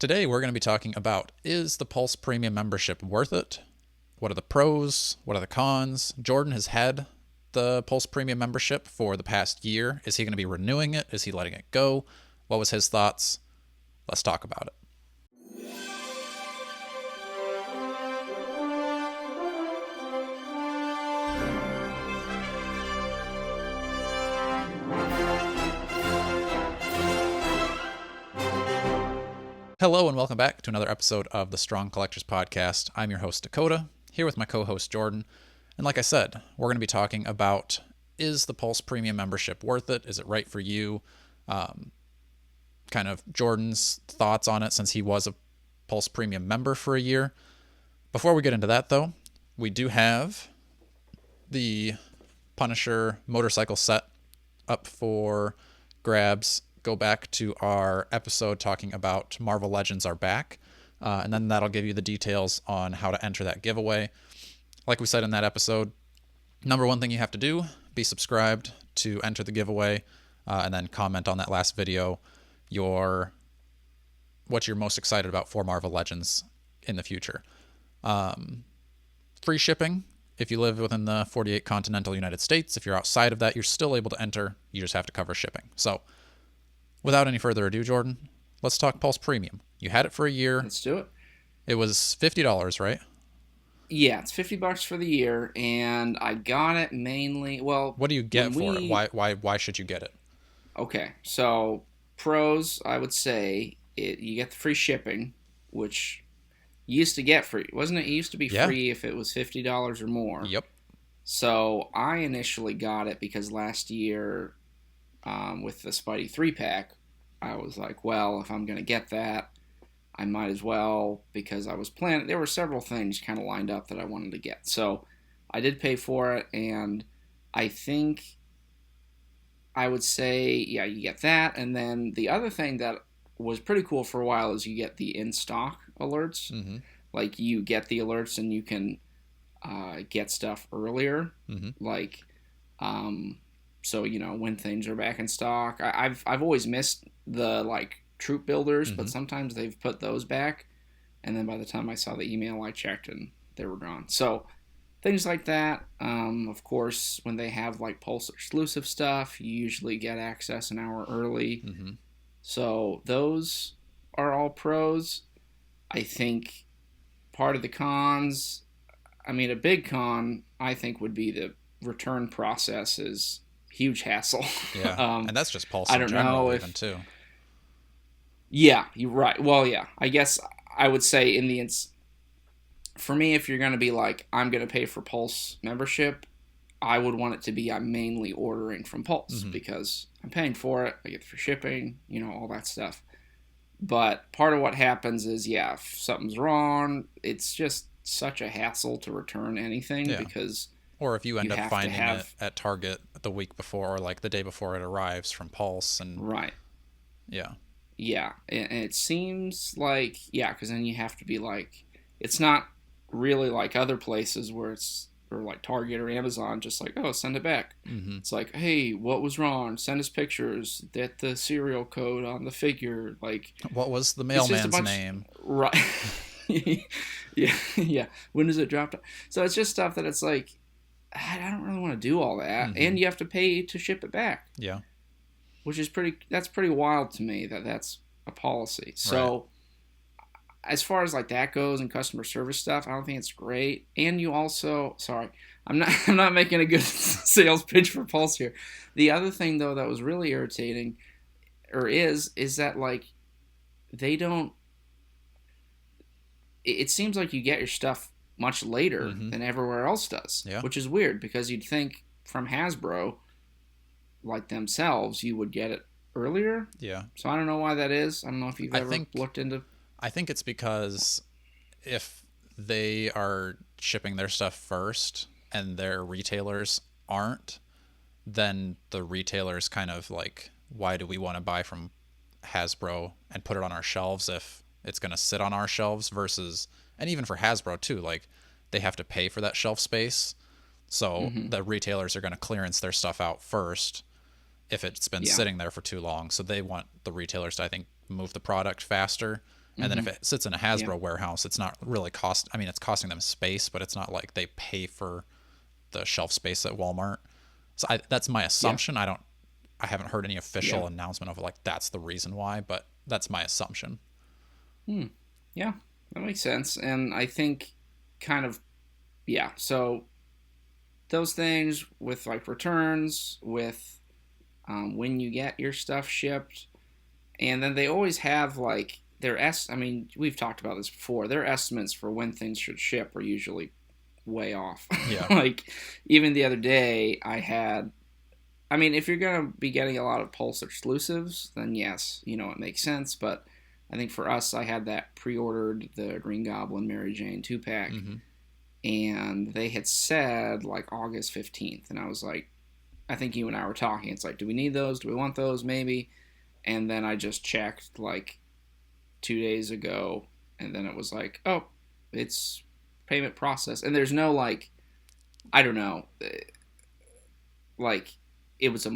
Today we're going to be talking about, is the Pulse Premium membership worth it? What are the pros? What are the cons? Jordan has had the Pulse Premium membership for the past year. Is he going to be renewing it? Is he letting it go? What was his thoughts? Let's talk about it. Hello and welcome back to another episode of the Strong Collectors Podcast. I'm your host, Dakota, here with my co-host, Jordan. And like I said, we're going to be talking about, is the Pulse Premium membership worth it? Is it right for you? Kind of Jordan's thoughts on it since he was a Pulse Premium member for a year. Before we get into that, though, we do have the Punisher motorcycle set up for grabs. Go back to our episode talking about Marvel Legends Are Back, and then that'll give you the details on how to enter that giveaway. Like we said in that episode, number one thing you have to do, be subscribed to enter the giveaway, and then comment on that last video what you're most excited about for Marvel Legends in the future. Free shipping if you live within the 48 continental United States. If you're outside of that, you're still able to enter. You just have to cover shipping. So without any further ado, Jordan, let's talk Pulse Premium. You had it for a year. Let's do it. It was $50, right? Yeah, it's $50 for the year, and I got it mainly. Well, what do you get for it? Why should you get it? Okay, so pros, I would say you get the free shipping, which you used to get free, wasn't it? It used to be free if it was $50 or more. Yep. So I initially got it because last year, with the Spidey 3-pack, I was like, well, if I'm going to get that, I might as well, because I was planning, there were several things kind of lined up that I wanted to get. So I did pay for it, and I think I would say, yeah, you get that. And then the other thing that was pretty cool for a while is you get the in-stock alerts. Mm-hmm. Like, you get the alerts and you can get stuff earlier. Mm-hmm. Like, so, when things are back in stock. I've always missed the, troop builders, Mm-hmm. but sometimes they've put those back. And then by the time I saw the email, I checked and they were gone. So, things like that. Of course, when they have, Pulse exclusive stuff, you usually get access an hour early. Mm-hmm. So, those are all pros. I think part of the cons, a big con, I think, would be the return process is huge hassle. Yeah, and that's just Pulse I in don't general know even too. Yeah, you're right. Well, yeah, I guess I would say for me, if you're going to be like, I'm going to pay for Pulse membership, I would want it to be I'm mainly ordering from Pulse because I'm paying for it. I get for shipping, all that stuff. But part of what happens is, yeah, if something's wrong, it's just such a hassle to return anything because... Or if you end up finding it at Target the week before or the day before it arrives from Pulse. And right. Yeah. Yeah, and it seems like, because then you have to be it's not really like other places where it's, or like Target or Amazon, just send it back. Mm-hmm. It's like, hey, what was wrong? Send us pictures. Get the serial code on the figure. What was the mailman's name? Right. Yeah. When does it drop? So it's just stuff that it's like, I don't really want to do all that. Mm-hmm. And you have to pay to ship it back. Yeah. Which is that's pretty wild to me that's a policy. So as far as that goes and customer service stuff, I don't think it's great. And you also, I'm not making a good sales pitch for Pulse here. The other thing though that was really irritating is that they don't, it seems like you get your stuff much later than everywhere else does, which is weird because you'd think from Hasbro, themselves, you would get it earlier. Yeah. So I don't know why that is. I don't know if you've ever looked into... I think it's because if they are shipping their stuff first and their retailers aren't, then the retailers kind of why do we want to buy from Hasbro and put it on our shelves if it's going to sit on our shelves versus... And even for Hasbro too, they have to pay for that shelf space. So the retailers are going to clearance their stuff out first if it's been sitting there for too long. So they want the retailers to, I think, move the product faster. And then if it sits in a Yeah. Hasbro warehouse, it's not really I mean, it's costing them space, but it's not like they pay for the shelf space at Walmart. So that's my Yeah. assumption. I haven't heard any Yeah. official announcement of like that's the reason why, but that's my assumption. Hmm. Yeah. That makes sense. And I think kind of, yeah. So those things with like returns, with when you get your stuff shipped, and then they always have like I mean, we've talked about this before. Their estimates for when things should ship are usually way off. Yeah. Like even the other day, I mean, if you're gonna be getting a lot of Pulse exclusives, then yes, it makes sense. But I think for us, I had that pre-ordered the Green Goblin Mary Jane 2-pack, Mm-hmm. and they had said like August 15th, and I was like, I think you and I were talking. It's like, do we need those? Do we want those? Maybe. And then I just checked like 2 days ago, and then it was like, oh, it's payment process, and there's no like, I don't know, like it was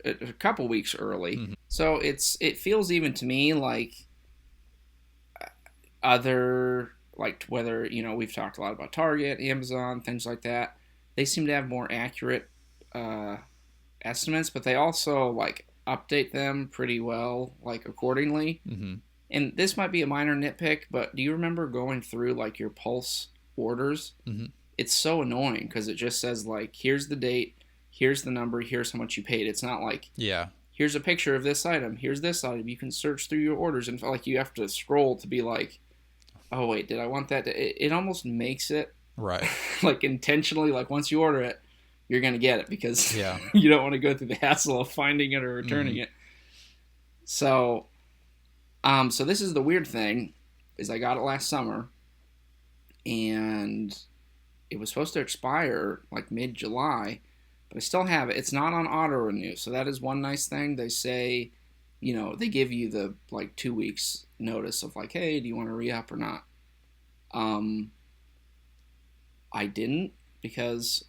a couple weeks early, Mm-hmm. so it feels even to me like other like whether we've talked a lot about Target, Amazon, things like that. They seem to have more accurate uh, estimates, but they also like update them pretty well, like accordingly. Mm-hmm. And this might be a minor nitpick, but do you remember going through like your Pulse orders? Mm-hmm. It's so annoying because it just says like, here's the date, here's the number, here's how much you paid. It's not like, Yeah. here's a picture of this item, here's this item. You can search through your orders, and like you have to scroll to be like, oh wait, did I want that? It almost makes it Right. like intentionally like once you order it, you're gonna get it because Yeah. you don't want to go through the hassle of finding it or returning Mm-hmm. it. So, so this is the weird thing, is I got it last summer, and it was supposed to expire like mid-July, but I still have it. It's not on auto renew, so that is one nice thing. They say, they give you the like 2 weeks notice of like, hey, do you want to re-up or not? Um, I didn't because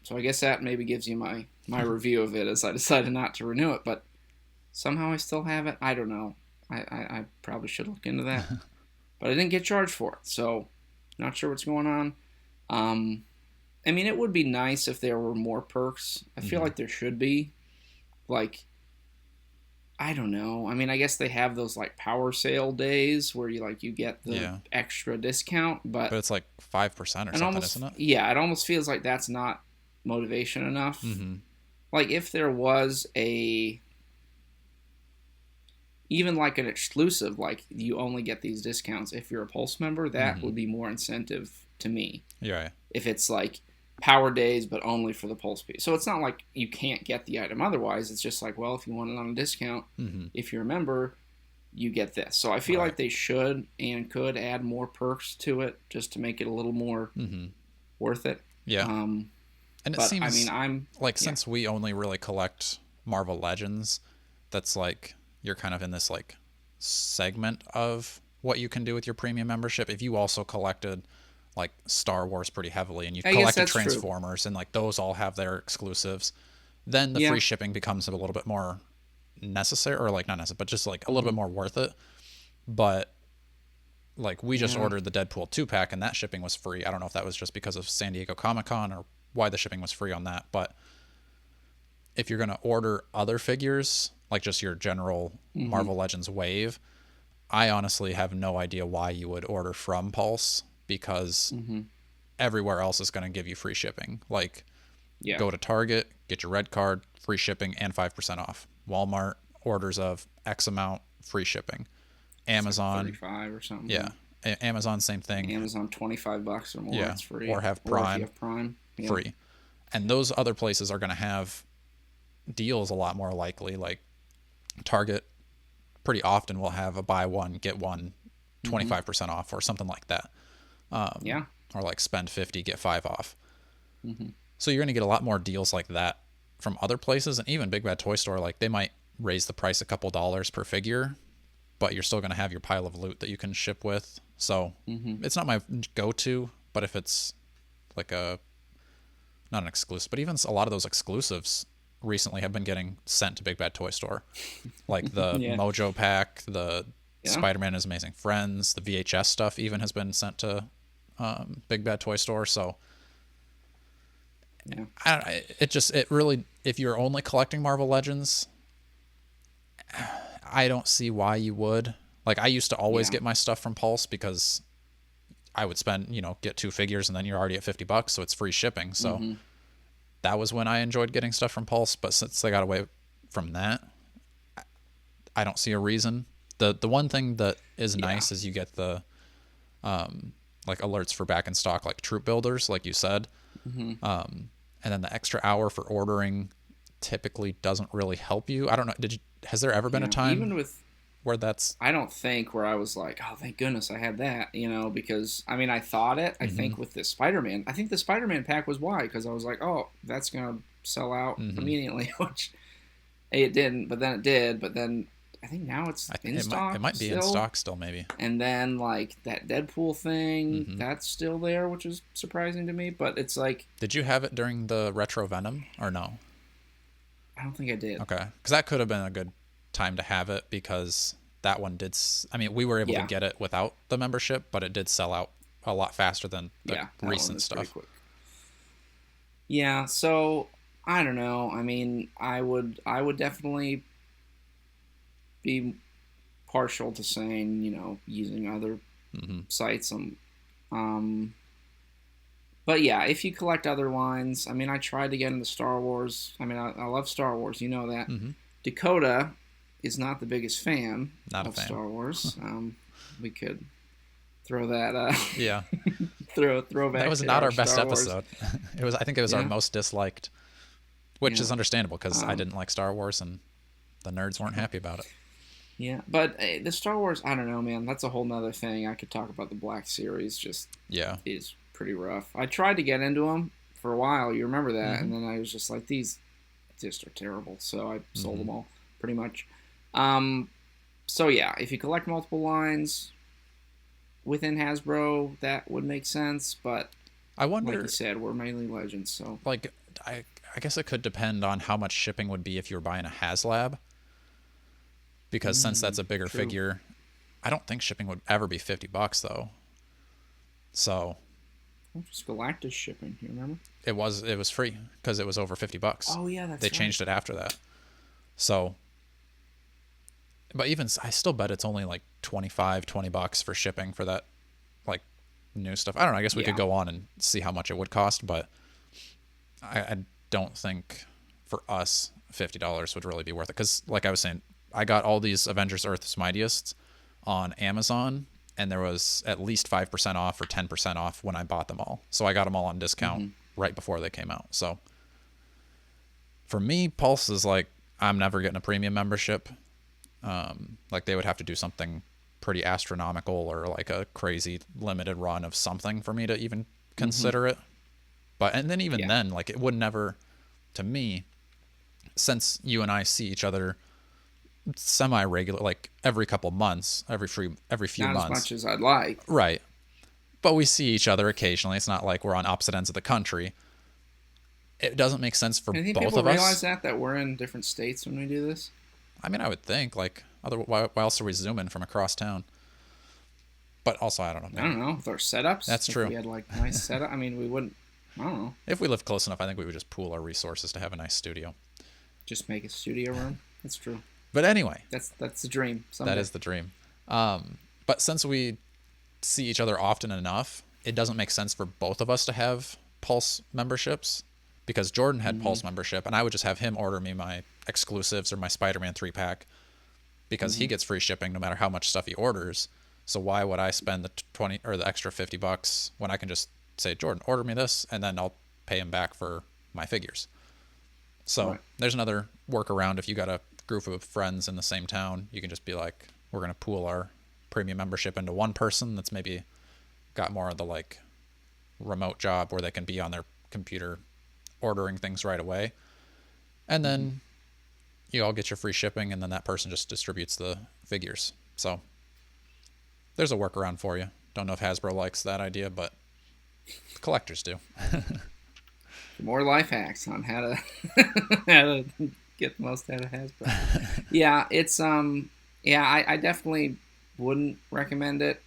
so I guess that maybe gives you my review of it as I decided not to renew it, but somehow I still have it. I don't know. I probably should look into that, but I didn't get charged for it, so not sure what's going on. I mean, it would be nice if there were more perks. I feel Mm-hmm. like there should be. Like, I don't know. I mean, I guess they have those like power sale days where you get the Yeah. extra discount, But but it's like 5% or something, isn't it? it almost feels like that's not motivation enough. Mm-hmm. Like if there was even like an exclusive, like you only get these discounts if you're a Pulse member, that Mm-hmm. would be more incentive to me. Yeah. If it's like power days but only for the Pulse piece. So it's not like you can't get the item otherwise. It's just like, well, if you want it on a discount, Mm-hmm. if you're a member, you get this. So I feel Right. like they should and could add more perks to it just to make it a little more Mm-hmm. worth it. Yeah. Um, And it but seems I mean, like yeah. since we only really collect Marvel Legends, that's like you're kind of in this like segment of what you can do with your premium membership. If you also collected like Star Wars pretty heavily and you I guess collected that's true. Transformers and like those all have their exclusives, then the Yeah. free shipping becomes a little bit more necessary, or like not necessary, but just like a little bit Mm-hmm. more worth it. But like we just Yeah. ordered the Deadpool 2-pack and that shipping was free. I don't know if that was just because of San Diego Comic-Con or why the shipping was free on that, but if you're going to order other figures, like just your general Mm-hmm. Marvel Legends wave, I honestly have no idea why you would order from Pulse, because Mm-hmm. everywhere else is going to give you free shipping. Like Yeah. go to Target, get your red card, free shipping and 5% off. Walmart, orders of X amount, free shipping. Amazon, 35 or something. yeah. Amazon, same thing. Amazon, $25 or more, Yeah. it's free. Or have Or if Prime, you have Prime, yeah. free. And those other places are going to have deals a lot more likely. Like Target pretty often will have a buy one, get one 25% off or something like that. Yeah. Or like spend 50, get 5 off. Mm-hmm. So you're going to get a lot more deals like that from other places. And even Big Bad Toy Store, like they might raise the price a couple dollars per figure, but you're still going to have your pile of loot that you can ship with. So it's not my go-to, but if it's like not an exclusive, but even a lot of those exclusives recently have been getting sent to Big Bad Toy Store. Like the Yeah. Mojo pack, the Yeah. Spider-Man is Amazing Friends. The VHS stuff even has been sent to Big Bad Toy Store. So Yeah. it really, if you're only collecting Marvel Legends, I don't see why you would. Like, I used to always Yeah. get my stuff from Pulse because I would spend, get 2 figures and then you're already at $50, so it's free shipping. So Mm-hmm. that was when I enjoyed getting stuff from Pulse. But since they got away from that, I don't see a reason. The one thing that is Yeah. nice is you get the like alerts for back in stock, like troop builders, like you said. Mm-hmm. And then the extra hour for ordering typically doesn't really help you. I don't know. Has there ever been a Yeah. time Even with, where that's I don't think where I was like, oh, thank goodness I had that, because I mean, I thought it. I mm-hmm, think with the Spider-Man, I think the Spider-Man pack was why, because I was like, oh, that's gonna sell out mm-hmm. immediately, which it didn't, but then it did. But then I think now it's in It stock might be in still. stock still, maybe. And then like that Deadpool thing, Mm-hmm. that's still there, which is surprising to me. But it's like Did you have it during the Retro Venom or no? I don't think I did. Okay, because that could have been a good time to have it because that one did. I mean, we were able to Yeah, get it without the membership, but it did sell out a lot faster than the yeah, that one recent was pretty stuff. quick. Yeah, so I don't know. I mean, I would definitely be partial to saying using other Mm-hmm. sites. But yeah, if you collect other lines, I mean, I tried to get into Star Wars. I mean, I love Star Wars. You know that. Mm-hmm. Dakota is not the biggest fan Not a of fan. Star Wars. We could throw that Yeah, throw that back was to not our our best Star Wars. episode. It was. I think it was our Yeah, most disliked, which yeah, is understandable because I um, didn't like Star Wars and the nerds weren't happy about it. yeah. But the Star Wars, I don't know, man. That's a whole nother thing. I could talk about the Black Series. Just Yeah. is pretty rough. I tried to get into them for a while. You remember that? Mm-hmm. And then I was just like, these just are terrible. So I sold Mm-hmm. them all pretty much. Um, so yeah, if you collect multiple lines within Hasbro, that would make sense. But I like you wonder, said, we're mainly Legends, so like, I guess it could depend on how much shipping would be if you were buying a HasLab, because since that's a bigger true. figure, I don't think shipping would ever be $50 though. So Oh, just Galactus shipping. You remember? it was free because it was over $50. Oh yeah, They that's right. changed it after that. So, but even I still bet it's only like 25, $20 for shipping for that like new stuff. I don't know. I guess we could Yeah. go on and see how much it would cost, but I don't think for us $50 would really be worth it. Because like I was saying, I got all these Avengers Earth's Mightiest on Amazon, and there was at least 5% off or 10% off when I bought them all. So I got them all on discount Mm-hmm. right before they came out. So for me, Pulse is like, I'm never getting a premium membership. Like they would have to do something pretty astronomical or like a crazy limited run of something for me to even Mm-hmm. consider it. But and then even Yeah. then, like it would never, to me, since you and I see each other semi-regular, like every couple months, every few Not as months, much as I'd like. right? But we see each other occasionally. It's not like we're on opposite ends of the country. It doesn't make sense for And I think both people of realize us. that we're in different states when we do this. I mean, I would think like why else are we zooming from across town? But also, I don't know. I Maybe don't know with our setups. that's If true. we had like nice setup, I mean, we wouldn't. I don't know. If we lived close enough, I think we would just pool our resources to have a nice studio. Just make a studio room. That's true. But anyway, That's the dream. that Someday. is the dream. But since we see each other often enough, it doesn't make sense for both of us to have Pulse memberships because Jordan had Mm-hmm. Pulse membership, and I would just have him order me my exclusives or my Spider-Man 3-pack because he Mm-hmm. gets free shipping no matter how much stuff he orders. So why would I spend the 20 or the extra $50 when I can just say, Jordan, order me this, and then I'll pay him back for my figures. So Right. there's another workaround. If you got a group of friends in the same town, you can just be like, we're going to pool our premium membership into one person that's maybe got more of the like remote job where they can be on their computer ordering things right away. And Mm-hmm. then you all get your free shipping, and then that person just distributes the figures. So there's a workaround for you. Don't know if Hasbro likes that idea, but collectors do. More life hacks on how to how to get the most out of Hasbro. Yeah, it's yeah, I definitely wouldn't recommend it.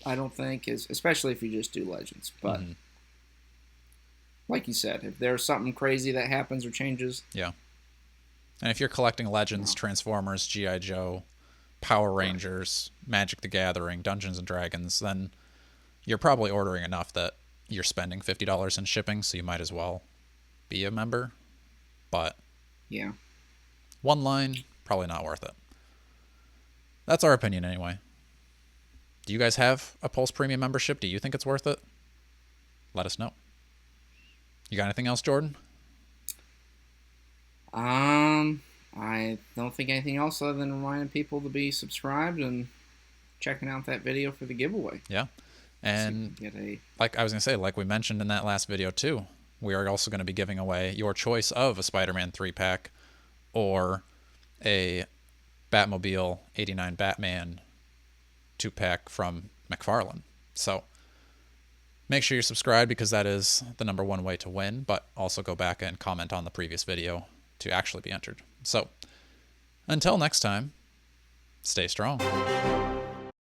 I don't think, especially if you just do Legends. But like you said, if there's something crazy that happens or changes, Yeah. And if you're collecting Legends, no. Transformers, G.I. Joe, Power Rangers, Magic the Gathering, Dungeons and Dragons, then you're probably ordering enough that you're spending $50 in shipping, so you might as well be a member. But Yeah. one line, probably not worth it. That's our opinion anyway. Do you guys have a Pulse Premium membership? Do you think it's worth it? Let us know. You got anything else, Jordan? I don't think anything else other than reminding people to be subscribed and checking out that video for the giveaway. Yeah. And so like I was going to say, like we mentioned in that last video too, we are also going to be giving away your choice of a Spider-Man 3-pack or a Batmobile 89 Batman 2-pack from McFarlane. So make sure you're subscribed because that is the number one way to win, but also go back and comment on the previous video to actually be entered. So until next time, stay strong.